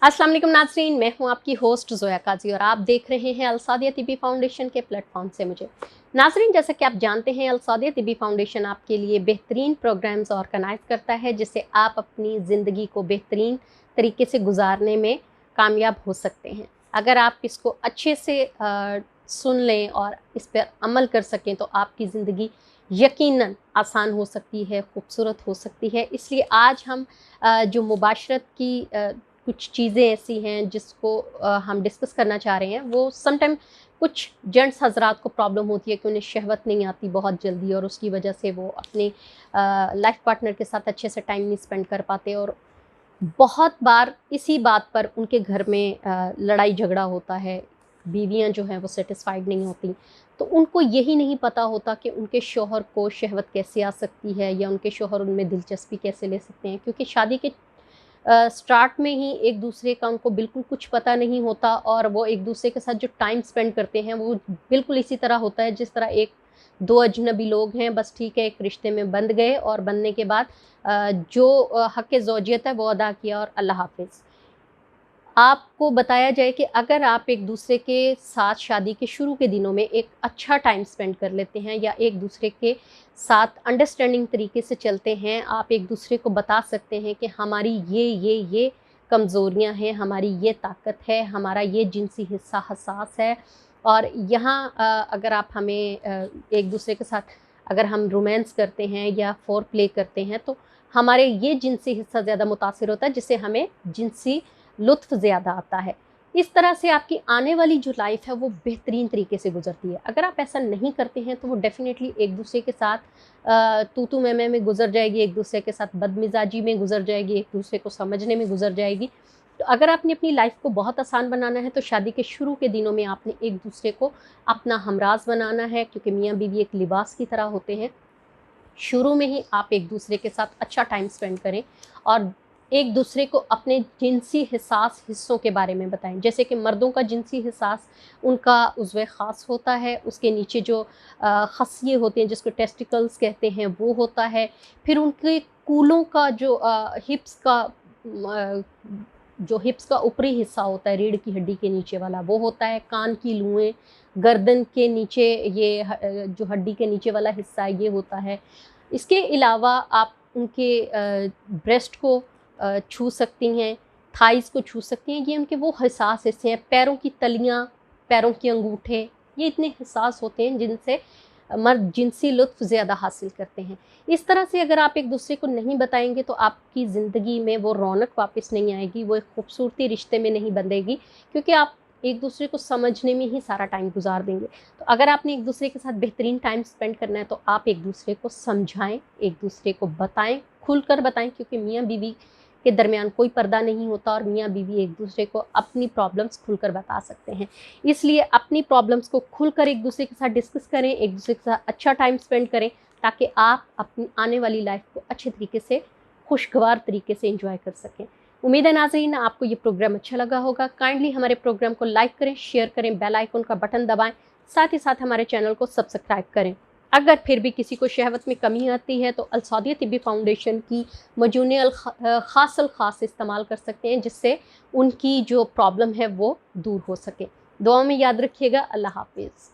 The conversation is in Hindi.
अस्सलाम वालेकुम नाज़रीन, मैं हूं आपकी होस्ट ज़ोया काजी और आप देख रहे हैं अलसादिया तिब्बी फाउंडेशन के प्लेटफॉर्म से मुझे। नाज़रीन, जैसा कि आप जानते हैं, अलसादिया तिब्बी फाउंडेशन आपके लिए बेहतरीन प्रोग्राम्स ऑर्गेनाइज करता है जिससे आप अपनी ज़िंदगी को बेहतरीन तरीके से गुजारने में कामयाब हो सकते हैं। अगर आप इसको अच्छे से सुन लें और इस पर अमल कर सकें तो आपकी ज़िंदगी यकीनन आसान हो सकती है, खूबसूरत हो सकती है। इसलिए आज हम जो मुबाशरत की कुछ चीज़ें ऐसी हैं जिसको हम डिस्कस करना चाह रहे हैं। वो समटाइम कुछ जेंट्स हज़रात को प्रॉब्लम होती है कि उन्हें शहवत नहीं आती बहुत जल्दी और उसकी वजह से वो अपने लाइफ पार्टनर के साथ अच्छे से टाइम नहीं स्पेंड कर पाते और बहुत बार इसी बात पर उनके घर में लड़ाई झगड़ा होता है। बीवियां जो हैं वो सेटिस्फाइड नहीं होती, तो उनको यही नहीं पता होता कि उनके शौहर को शहवत कैसे आ सकती है या उनके शौहर उनमें दिलचस्पी कैसे ले सकते हैं, क्योंकि शादी के स्टार्ट में ही एक दूसरे का उनको बिल्कुल कुछ पता नहीं होता और वो एक दूसरे के साथ जो टाइम स्पेंड करते हैं वो बिल्कुल इसी तरह होता है जिस तरह एक दो अजनबी लोग हैं, बस ठीक है, एक रिश्ते में बंध गए और बनने के बाद जो हक़ ज़ौजियत है वो अदा किया और अल्लाह हाफ़िज़। आपको बताया जाए कि अगर आप एक दूसरे के साथ शादी के शुरू के दिनों में एक अच्छा टाइम स्पेंड कर लेते हैं या एक दूसरे के साथ अंडरस्टैंडिंग तरीके से चलते हैं, आप एक दूसरे को बता सकते हैं कि हमारी ये कमज़ोरियां हैं, हमारी ये ताकत है, हमारा ये जिनसी हिस्सा हसास है और यहाँ अगर आप हमें एक दूसरे के साथ अगर हम रोमांस करते हैं या फोर प्ले करते हैं तो हमारे ये जिनसी हिस्सा ज़्यादा मुतासिर होता है, जिससे हमें जिनसी लुत्फ़ ज़्यादा आता है। इस तरह से आपकी आने वाली जो लाइफ़ है वो बेहतरीन तरीके से गुज़रती है। अगर आप ऐसा नहीं करते हैं तो वो डेफ़िनेटली एक दूसरे के साथ तू-तू मैं-मैं में गुज़र जाएगी, एक दूसरे के साथ बदमिज़ाजी में गुज़र जाएगी, एक दूसरे को समझने में गुज़र जाएगी। तो अगर आपने अपनी लाइफ़ को बहुत आसान बनाना है तो शादी के शुरू के दिनों में आपने एक दूसरे को अपना हमराज़ बनाना है, क्योंकि मियाँ-बीवी एक लिबास की तरह होते हैं। शुरू में ही आप एक दूसरे के साथ अच्छा टाइम स्पेंड करें और एक दूसरे को अपने जिनसी हिस्सास हिस्सों के बारे में बताएं। जैसे कि मर्दों का जिनसी हिस्सास उनका उज़्व ख़ास होता है, उसके नीचे जो खसिये होते हैं जिसको टेस्टिकल्स कहते हैं वो होता है। फिर उनके कूलों का जो हिप्स का ऊपरी हिस्सा होता है, रीढ़ की हड्डी के नीचे वाला वो होता है। कान की लुएँ, गर्दन के नीचे ये जो हड्डी के नीचे वाला हिस्सा है ये होता है। इसके अलावा आप उनके ब्रेस्ट को छू सकती हैं, थाइज़ को छू सकती हैं, ये उनके वो हसास हिस्से हैं। पैरों की तलियाँ, पैरों के अंगूठे, ये इतने हसास होते हैं जिनसे मर्द जिनसी लुत्फ़ ज़्यादा हासिल करते हैं। इस तरह से अगर आप एक दूसरे को नहीं बताएँगे तो आपकी ज़िंदगी में वो रौनक वापस नहीं आएगी, वो एक खूबसूरती रिश्ते में नहीं बंधेगी, क्योंकि आप एक दूसरे को समझने में ही सारा टाइम गुज़ार देंगे। तो अगर आपने एक दूसरे के साथ बेहतरीन टाइम स्पेंड करना है तो आप एक दूसरे को समझाएँ, एक दूसरे को बताएँ, खुलकर बताएँ, क्योंकि मियाँ-बीवी के दरमियान कोई पर्दा नहीं होता और मियाँ-बीवी एक दूसरे को अपनी प्रॉब्लम्स खुलकर बता सकते हैं। इसलिए अपनी प्रॉब्लम्स को खुलकर एक दूसरे के साथ डिस्कस करें, एक दूसरे के साथ अच्छा टाइम स्पेंड करें, ताकि आप अपनी आने वाली लाइफ को अच्छे तरीके से, खुशगवार तरीके से एंजॉय कर सकें। उम्मीद है नाज़रीन आपको ये प्रोग्राम अच्छा लगा होगा। काइंडली हमारे प्रोग्राम को लाइक करें, शेयर करें, बेल आइकन का बटन दबाएँ, साथ ही साथ हमारे चैनल को सब्सक्राइब करें। अगर फिर भी किसी को शहवत में कमी आती है तो अलसादिया तिब्बी फाउंडेशन की मजूने ख़ास इस्तेमाल कर सकते हैं, जिससे उनकी जो प्रॉब्लम है वो दूर हो सके। दुआ में याद रखिएगा। अल्लाह हाफ़िज़।